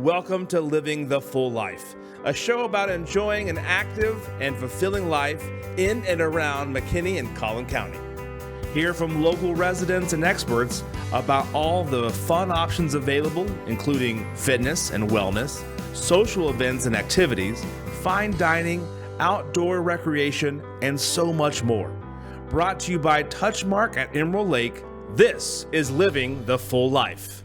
Welcome to Living the Full Life, a show about enjoying an active and fulfilling life in and around McKinney and Collin County. Hear from local residents and experts about all the fun options available, including fitness and wellness, social events and activities, fine dining, outdoor recreation, and so much more. Brought to you by Touchmark at Emerald Lake, this is Living the Full Life.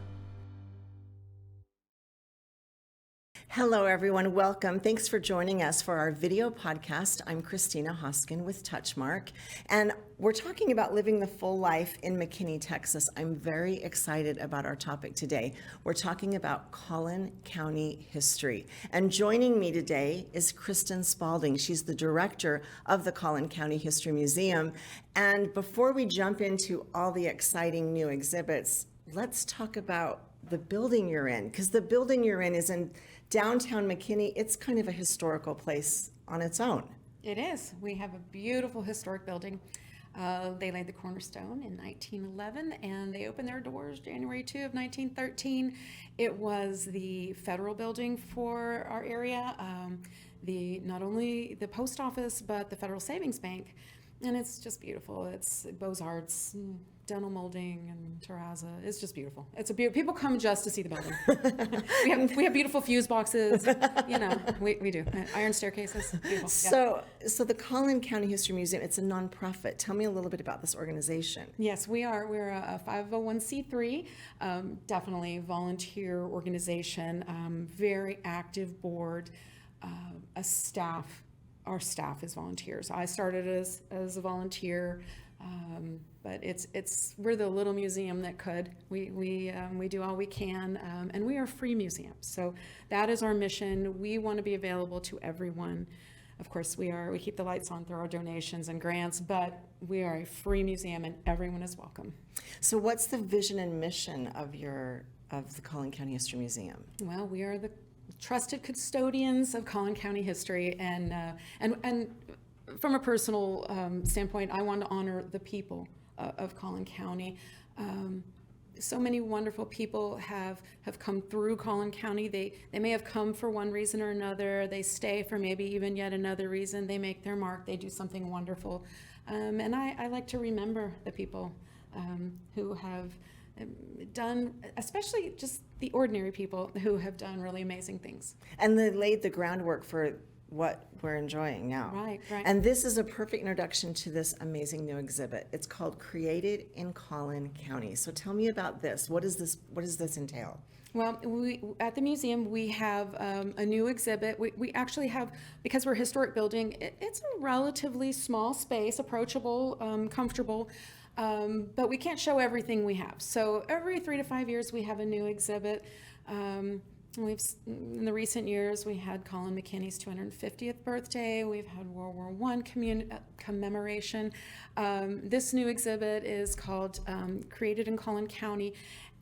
Hello, everyone. Welcome. Thanks for joining us for our video podcast. I'm Christina Hoskin with Touchmark, and we're talking about living the full life in McKinney, Texas. I'm very excited about our topic today. We're talking about Collin County history, and joining me today is Kristen Spalding. She's the director of the Collin County History Museum. And before we jump into all the exciting new exhibits, let's talk about the building you're in, because the building you're in is in downtown McKinney. It's kind of a historical place on its own. It is. We have a beautiful historic building. They laid the cornerstone in 1911, and they opened their doors January 2 of 1913. It was the federal building for our area, not only the post office, but the Federal Savings Bank. And it's just beautiful. It's Beaux-Arts, dental molding, and terrazza. It's just beautiful. It's a beautiful. People come just to see the building. we have beautiful fuse boxes. You know, we do iron staircases. Beautiful. So the Collin County History Museum, it's a nonprofit. Tell me a little bit about this organization. Yes, we are. We're a 501c3, definitely volunteer organization. Very active board, a staff. Our staff is volunteers. I started as a volunteer, but we're the little museum that could. We do all we can, and we are a free museum. So that is our mission. We want to be available to everyone. Of course, we keep the lights on through our donations and grants, but we are a free museum, and everyone is welcome. So what's the vision and mission of the Collin County History Museum? Well, we are the trusted custodians of Collin County history, and from a personal standpoint, I want to honor the people of Collin County. So many wonderful people have come through Collin County. They may have come for one reason or another. They stay for maybe even yet another reason. They make their mark. They do something wonderful, and I like to remember the people who have done, especially just the ordinary people who have done really amazing things. And they laid the groundwork for what we're enjoying now. Right. And this is a perfect introduction to this amazing new exhibit. It's called Created in Collin County. So tell me about this. What does this entail? Well, at the museum, we have a new exhibit. We actually have, because we're a historic building, it's a relatively small space, approachable, comfortable, but we can't show everything we have. So every 3 to 5 years, we have a new exhibit. In the recent years, we had Colin McKinney's 250th birthday. We've had World War I commemoration. This new exhibit is called Created in Collin County.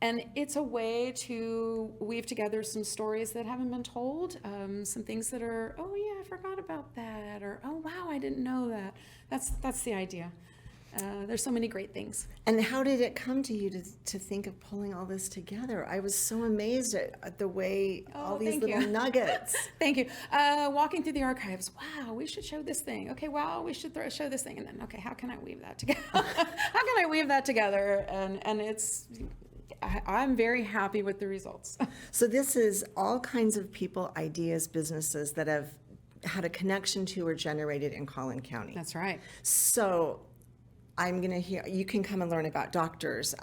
And it's a way to weave together some stories that haven't been told, some things that are, oh yeah, I forgot about that, or oh wow, I didn't know that. That's the idea. There's so many great things. And how did it come to you to think of pulling all this together? I was so amazed at the way all these little nuggets. Thank you. Walking through the archives, wow, we should show this thing. Okay, wow, we should show this thing. And then, okay, how can I weave that together? And I'm very happy with the results. So this is all kinds of people, ideas, businesses that have had a connection to or generated in Collin County. That's right. So I'm going to hear, you can come and learn about doctors,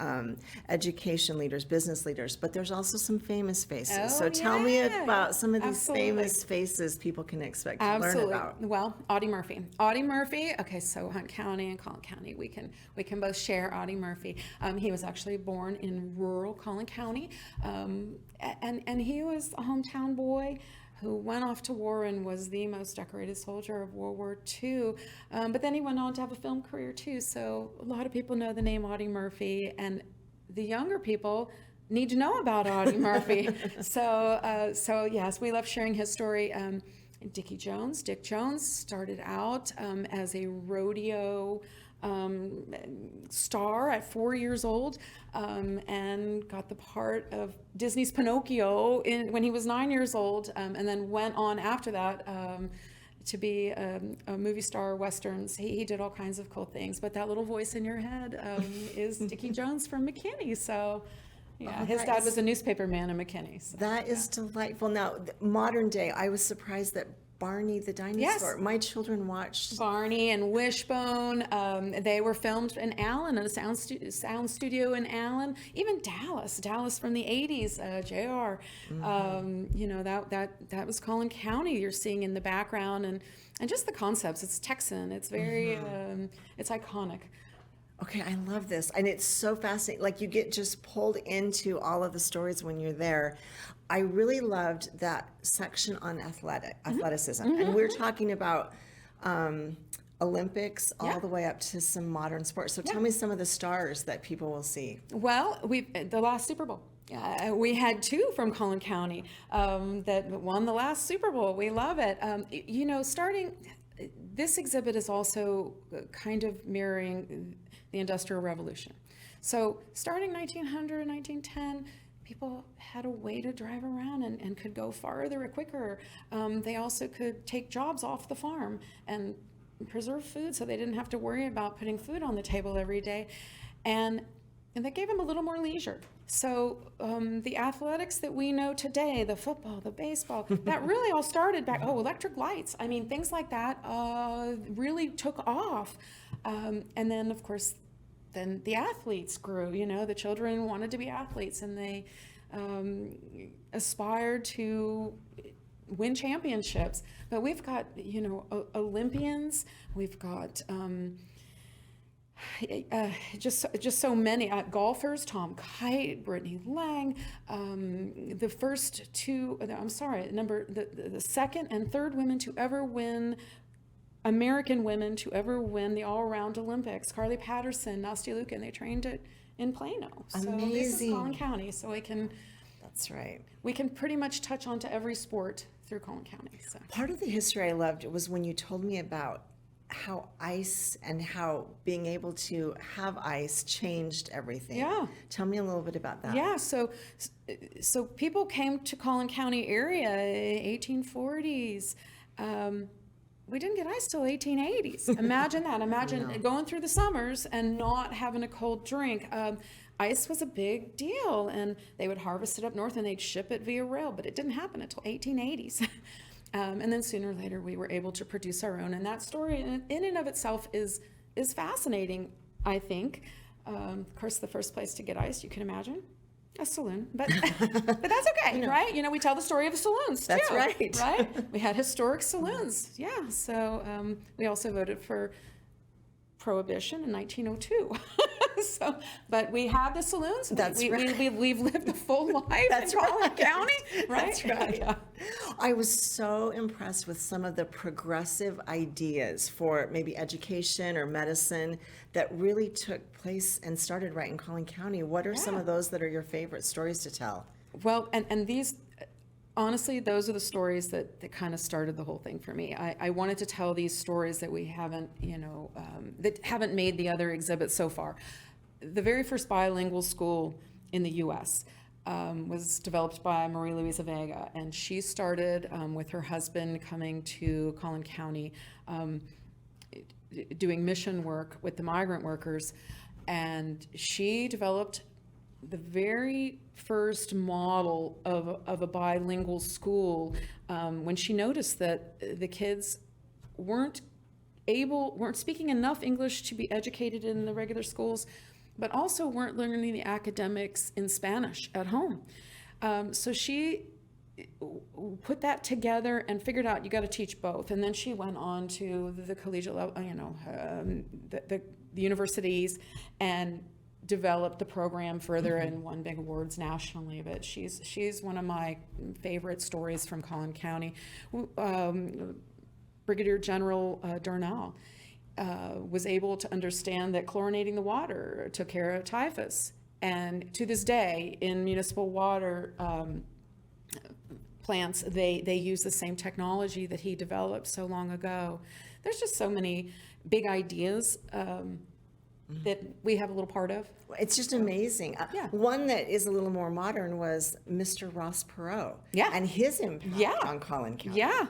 education leaders, business leaders, but there's also some famous faces. So tell me about some of these famous faces people can expect to learn about. Well, Audie Murphy. Audie Murphy, okay, so Hunt County and Collin County, we can both share Audie Murphy. He was actually born in rural Collin County, and he was a hometown boy who went off to war and was the most decorated soldier of World War II. But then he went on to have a film career too. So a lot of people know the name Audie Murphy, and the younger people need to know about Audie Murphy. So yes, we love sharing his story. Dick Jones started out as a rodeo star at 4 years old, and got the part of Disney's Pinocchio when he was 9 years old, and then went on after that to be a movie star, westerns. He did all kinds of cool things, but that little voice in your head is Dickie Jones from McKinney. So yeah, his dad was a newspaper man in McKinney. So, that is delightful. Now, modern day, I was surprised that Barney the dinosaur. Yes. My children watched Barney and Wishbone. They were filmed in Allen, at a sound studio in Allen. Even Dallas from the 80s, JR. You know, that was Collin County you're seeing in the background, and just the concepts. It's Texan. It's very, it's iconic. Okay, I love this. And it's so fascinating. Like, you get just pulled into all of the stories when you're there. I really loved that section on athleticism. And we're talking about Olympics all the way up to some modern sports. So tell me some of the stars that people will see. Well, the last Super Bowl. We had two from Collin County that won the last Super Bowl. We love it. You know, this exhibit is also kind of mirroring the Industrial Revolution. So starting 1900, 1910, people had a way to drive around and could go farther or quicker. They also could take jobs off the farm and preserve food, so they didn't have to worry about putting food on the table every day. And that gave them a little more leisure. So the athletics that we know today, the football, the baseball, that really all started back, electric lights. I mean, things like that really took off. And then, of course, then the athletes grew. You know, the children wanted to be athletes, and they aspired to win championships. But we've got, you know, Olympians. We've got just so many golfers: Tom Kite, Brittany Lang. The first two, I'm sorry, the second and third women to ever win. American women to ever win the all-around Olympics. Carly Patterson, Nastia Lukin, they trained in Plano. Amazing. So this is Collin County, so That's right. we can pretty much touch onto every sport through Collin County. So. Part of the history I loved was when you told me about how ice and how being able to have ice changed everything. Yeah. Tell me a little bit about that. Yeah, so people came to Collin County area 1840s. We didn't get ice till 1880s. Imagine that. Imagine going through the summers and not having a cold drink. Ice was a big deal, and they would harvest it up north and they'd ship it via rail, but it didn't happen until 1880s. And then sooner or later we were able to produce our own. And that story in and of itself is fascinating, I think. Of course, the first place to get ice, you can imagine, a saloon, but that's okay, right? You know, we tell the story of the saloons too. That's right. Right? We had historic saloons, yeah. So we also voted for prohibition in 1902. But we have the saloons. That's right. We've lived a full life in Collin County, right? That's right. Yeah. I was so impressed with some of the progressive ideas for maybe education or medicine that really took place and started right in Collin County. What are some of those that are your favorite stories to tell? Well, and these, honestly, those are the stories that kind of started the whole thing for me. I wanted to tell these stories that we haven't, that haven't made the other exhibits so far. The very first bilingual school in the U.S. Was developed by Marie Louisa Vega, and she started with her husband coming to Collin County, doing mission work with the migrant workers, and she developed the very first model of a bilingual school when she noticed that the kids weren't speaking enough English to be educated in the regular schools, but also weren't learning the academics in Spanish at home. So she put that together and figured out you got to teach both. And then she went on to the collegiate level, the universities, and developed the program further and won big awards nationally. But she's one of my favorite stories from Collin County. Brigadier General Darnall was able to understand that chlorinating the water took care of typhus. And to this day, in municipal water plants, they use the same technology that he developed so long ago. There's just so many big ideas that we have a little part of. It's just amazing. Yeah. One that is a little more modern was Mr. Ross Perot. Yeah. And his impact Yeah. on Collin County. Yeah,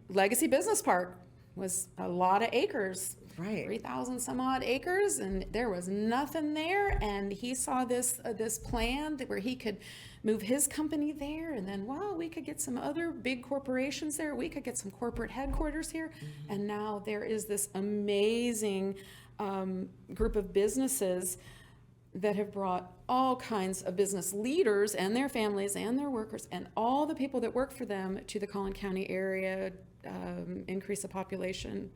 Legacy Business Park was a lot of acres. Right. 3,000 some odd acres, and there was nothing there. And he saw this plan where he could move his company there, and then, well, we could get some other big corporations there. We could get some corporate headquarters here. And now there is this amazing group of businesses that have brought all kinds of business leaders and their families and their workers and all the people that work for them to the Collin County area, increase the population.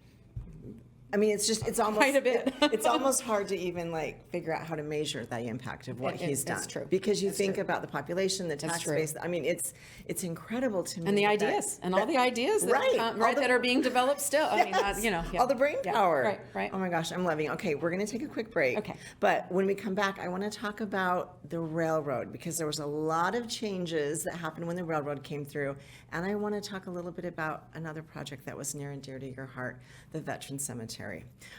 I mean, it's almost Quite a bit. It's almost hard to even like figure out how to measure the impact of what he's done. That's true. Because you That's think true. about the population, the tax true. base. I mean, it's incredible to me. And the that- ideas, and all the ideas that, right, that are being developed still. I mean, Yes. yeah. All the brain Yeah. power. Right. Oh my gosh, I'm loving it. Okay, we're going to take a quick break. Okay. But when we come back, I want to talk about the railroad, because there was a lot of changes that happened when the railroad came through. And I want to talk a little bit about another project that was near and dear to your heart, the Veteran Cemetery.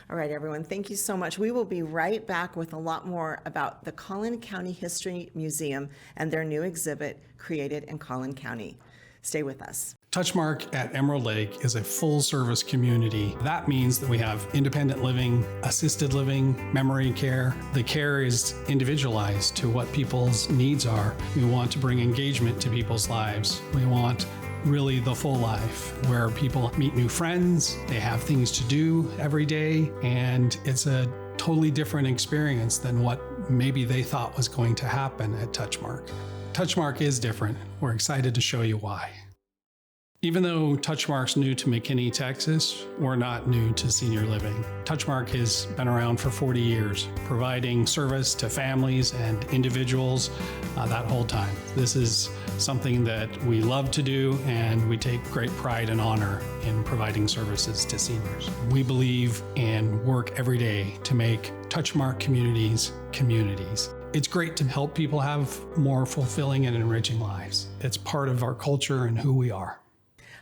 All right, everyone, thank you so much. We will be right back with a lot more about the Collin County History Museum and their new exhibit, Created in Collin County. Stay with us. Touchmark at Emerald Lake is a full-service community. That means that we have independent living, assisted living, memory care. The care is individualized to what people's needs are. We want to bring engagement to people's lives. We want really the full life where people meet new friends, they have things to do every day, and it's a totally different experience than what maybe they thought was going to happen at Touchmark. Touchmark is different. We're excited to show you why. Even though Touchmark's new to McKinney, Texas, we're not new to senior living. Touchmark has been around for 40 years, providing service to families and individuals that whole time. This is something that we love to do, and we take great pride and honor in providing services to seniors. We believe and work every day to make Touchmark communities communities. It's great to help people have more fulfilling and enriching lives. It's part of our culture and who we are.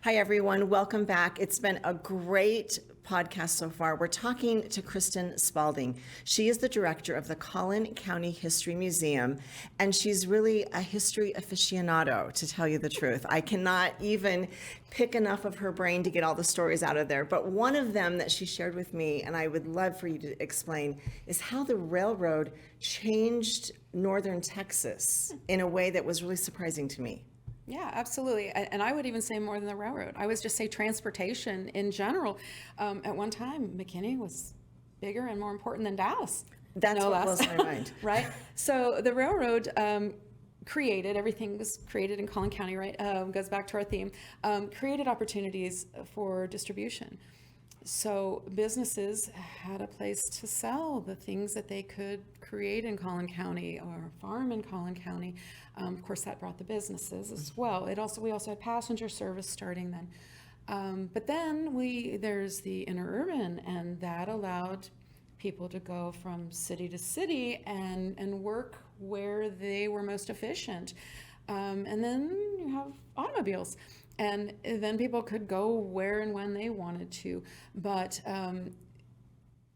Hi, everyone. Welcome back. It's been a great podcast so far. We're talking to Kristen Spalding. She is the director of the Collin County History Museum, and she's really a history aficionado, to tell you the truth. I cannot even pick enough of her brain to get all the stories out of there. But one of them that she shared with me, and I would love for you to explain, is how the railroad changed northern Texas in a way that was really surprising to me. Yeah, absolutely. And I would even say more than the railroad. I would just say transportation in general. At one time, McKinney was bigger and more important than Dallas. That's no what less. blows my mind. Right? So the railroad everything was created in Collin County, right? Goes back to our theme. Created opportunities for distribution. So businesses had a place to sell the things that they could create in Collin County or farm in Collin County. Of course, that brought the businesses as well. We also had passenger service starting then. But then there's the interurban, and that allowed people to go from city to city and work where they were most efficient. And then you have automobiles. And then people could go where and when they wanted to. But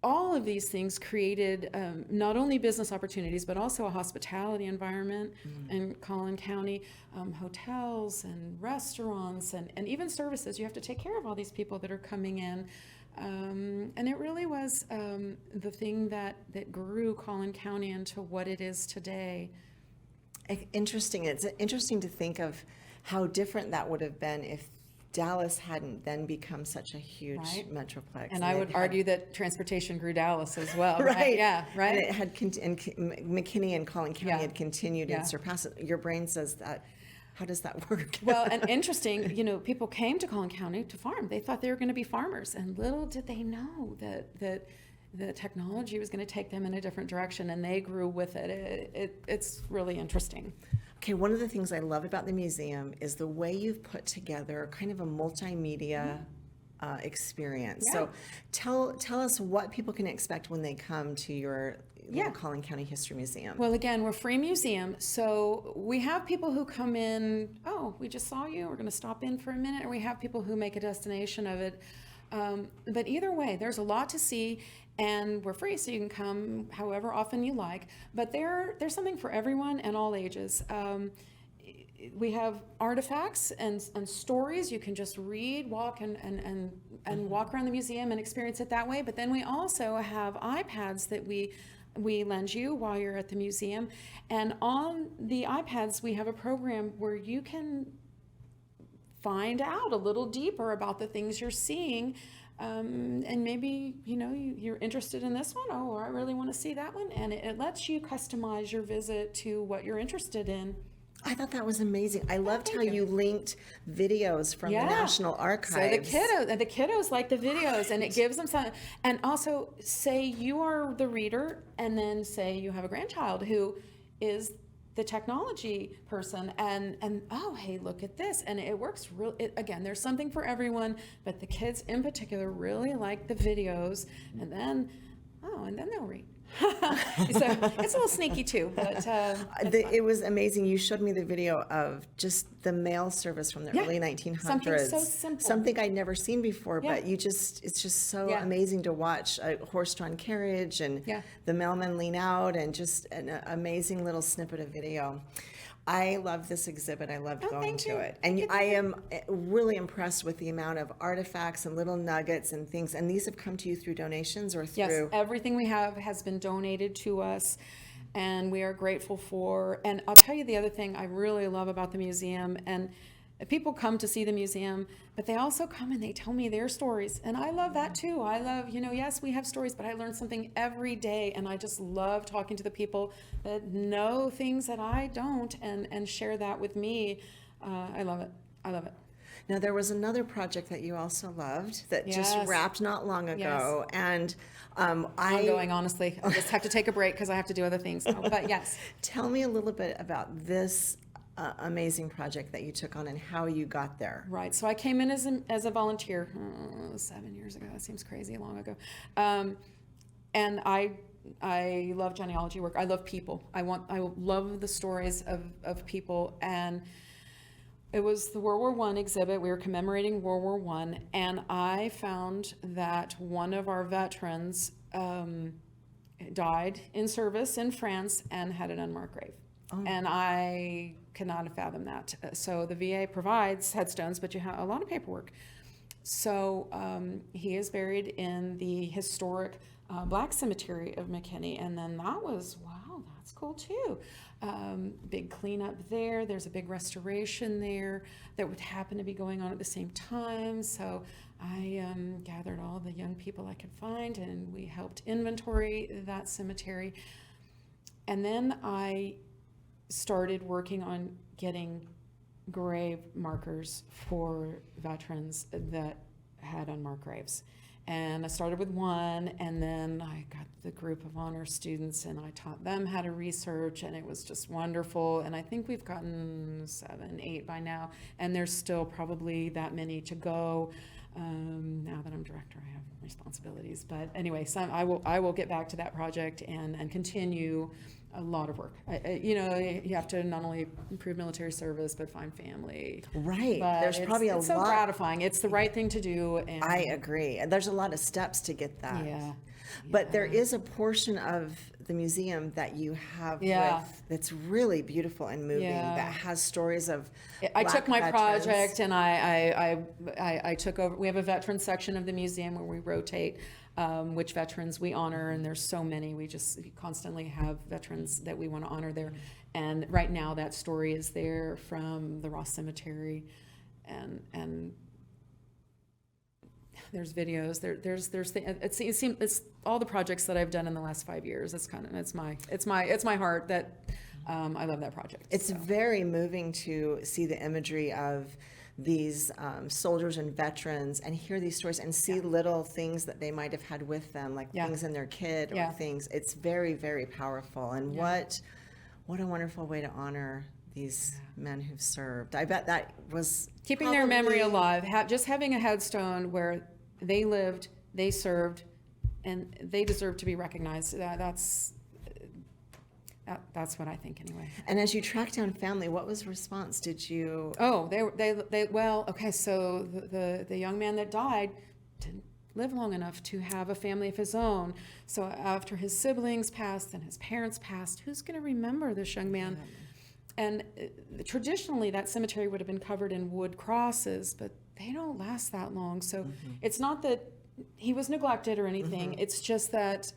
all of these things created not only business opportunities, but also a hospitality environment in Collin County, hotels and restaurants and even services. You have to take care of all these people that are coming in. And it really was the thing that grew Collin County into what it is today. Interesting. It's interesting to think of how different that would have been if Dallas hadn't then become such a huge metroplex. And I would argue that transportation grew Dallas as well. Right. Right? Yeah. Right. And it had McKinney and Collin County had continued and surpassed it. Your brain says that. How does that work? Well, and interesting, people came to Collin County to farm. They thought they were going to be farmers, and little did they know that the technology was going to take them in a different direction, and they grew with it. It's really interesting. Okay, one of the things I love about the museum is the way you've put together kind of a multimedia experience. Yeah. So tell us what people can expect when they come to your little Collin County History Museum. Well, again, we're a free museum, so we have people who come in, we just saw you, we're going to stop in for a minute, and we have people who make a destination of it. But either way, there's a lot to see, and we're free, so you can come however often you like. But there's something for everyone and all ages. We have artifacts and stories you can just read, walk, and walk around the museum and experience it that way. But then we also have iPads that we lend you while you're at the museum. And on the iPads, we have a program where you can find out a little deeper about the things you're seeing. And maybe, you're interested in this one. Oh, I really want to see that one. And it lets you customize your visit to what you're interested in. I thought that was amazing. I loved how you linked videos from the National Archives. So the kiddos like the videos, and it gives them some. And also, say you are the reader, and then say you have a grandchild who is the technology person, and oh, hey, look at this, and it works again, there's something for everyone, but the kids in particular really like the videos, and then they'll read. So it's a little sneaky too, but it was amazing. You showed me the video of just the mail service from the early 1900s. Something so simple. Something I'd never seen before, but it's just so amazing to watch a horse-drawn carriage and the mailmen lean out, and just an amazing little snippet of video. I love this exhibit. I loved going to it. And I am really impressed with the amount of artifacts and little nuggets and things. And these have come to you through donations or through? Yes, everything we have has been donated to us, and we are grateful for. And I'll tell you the other thing I really love about the museum, and people come to see the museum, but they also come and they tell me their stories. And I love that too. I love, yes, we have stories, but I learn something every day. And I just love talking to the people that know things that I don't, and share that with me. I love it. I love it. Now, there was another project that you also loved that just wrapped not long ago. Yes. And ongoing, honestly. I just have to take a break because I have to do other ththings. But yes. Tell me a little bit about this amazing project that you took on and how you got there. Right. So I came in as a volunteer 7 years ago. That seems crazy long ago. And I love genealogy work. I love people. I love the stories of people. And it was the World War I exhibit. We were commemorating World War I, and I found that one of our veterans died in service in France and had an unmarked grave. Oh. And I could not have fathomed that. So the VA provides headstones, but you have a lot of paperwork. So he is buried in the historic Black Cemetery of McKinney. And then that was, wow, that's cool too. Big cleanup there. There's a big restoration there that would happen to be going on at the same time. So I gathered all the young people I could find, and we helped inventory that cemetery. And then I started working on getting grave markers for veterans that had unmarked graves. And I started with one, and then I got the group of honor students, and I taught them how to research, and it was just wonderful. And I think we've gotten 7, 8 by now, and there's still probably that many to go. Now that I'm director, I have responsibilities. But anyway, so I will get back to that project and continue a lot of work. You have to not only improve military service, but find family. Right. But there's probably a lot. It's so gratifying. It's the right thing to do. And I agree. And there's a lot of steps to get that. Yeah. But there is a portion of the museum that you have that's really beautiful and moving, that has stories of I took my veterans. project, and I took over. We have a veteran section of the museum where we rotate which veterans we honor, and there's so many. We constantly have veterans that we want to honor there. And right now that story is there from the Ross Cemetery, and there's videos. It's all the projects that I've done in the last 5 years. It's my heart that I love that project. It's very moving to see the imagery of these soldiers and veterans and hear these stories and see little things that they might have had with them, like things in their kid or things. It's very, very powerful. And what a wonderful way to honor these men who've served. I bet that was keeping their memory alive. Just having a headstone where they lived, they served, and they deserve to be recognized. That's what I think anyway. And as you tracked down family, what was the response? Did you? Oh, they well, okay. So the young man that died, didn't live long enough to have a family of his own. So after his siblings passed and his parents passed, who's going to remember this young man? And traditionally, that cemetery would have been covered in wood crosses, but they don't last that long. So it's not that he was neglected or anything. It's just that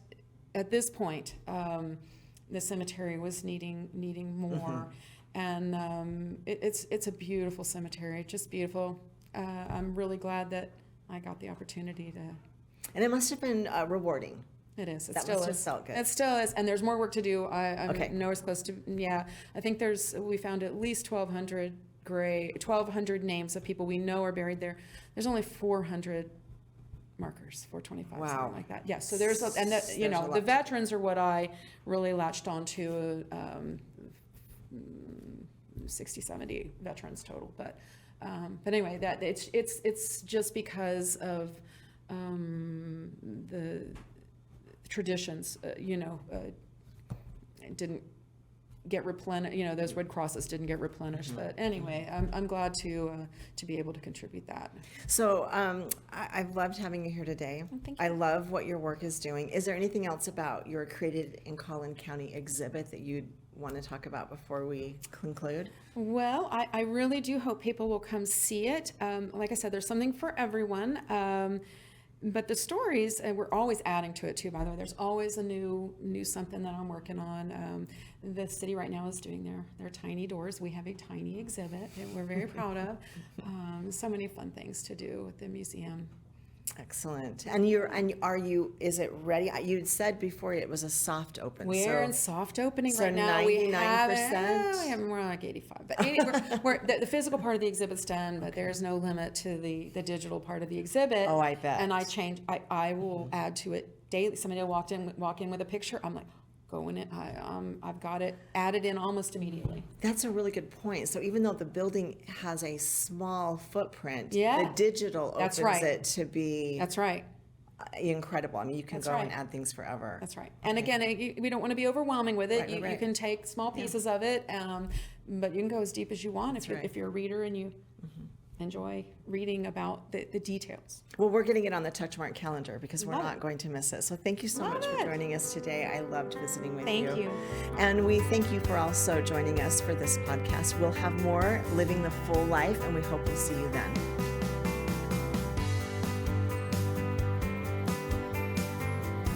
at this point, the cemetery was needing more. And it's a beautiful cemetery, just beautiful. I'm really glad that I got the opportunity to. And it must have been rewarding. It is. It That still must have is. felt good. It still is, and there's more work to do. I'm Okay. nowhere close to. Yeah, I think we found at least 1,200 names of people we know are buried there. There's only 400 markers, 425, Wow. something like that. Yeah. So there's and that, There's a lot the to- veterans are what I really latched onto. 60, 70 veterans total, but anyway, that it's just because of the traditions, didn't get replenished. Those red crosses didn't get replenished. But anyway, I'm glad to be able to contribute that. So I've loved having you here today. Thank you. I love what your work is doing. Is there anything else about your Created in Collin County exhibit that you'd want to talk about before we conclude? Well, I really do hope people will come see it. Like I said, there's something for everyone. But the stories, and we're always adding to it too, by the way. There's always a new something that I'm working on. The city right now is doing their tiny doors. We have a tiny exhibit that we're very proud of. So many fun things to do with the museum. Excellent. And is it ready? You said before it was a soft open. We're in soft opening so right now. 99%? We have we're like 85, but the physical part of the exhibit's done, but there's no limit to the digital part of the exhibit. Oh, I bet. And I will add to it daily. Somebody will walk in with a picture. I'm like, go in it. I've got it added in almost immediately. That's a really good point. So even though the building has a small footprint, Yeah. the digital That's opens right. it to be That's right. incredible. I mean, you can That's go right. and add things forever. That's right. And again, we don't want to be overwhelming with it. Right, You can take small pieces of it, but you can go as deep as you want if you're a reader and you enjoy reading about the details. Well, we're getting it on the Touchmark calendar because we're Love not it. going to miss it. So thank you so much for it. joining us today. I loved visiting with Thank you. And we thank you for also joining us for this podcast. We'll have more Living the Full Life, and we hope we'll see you then.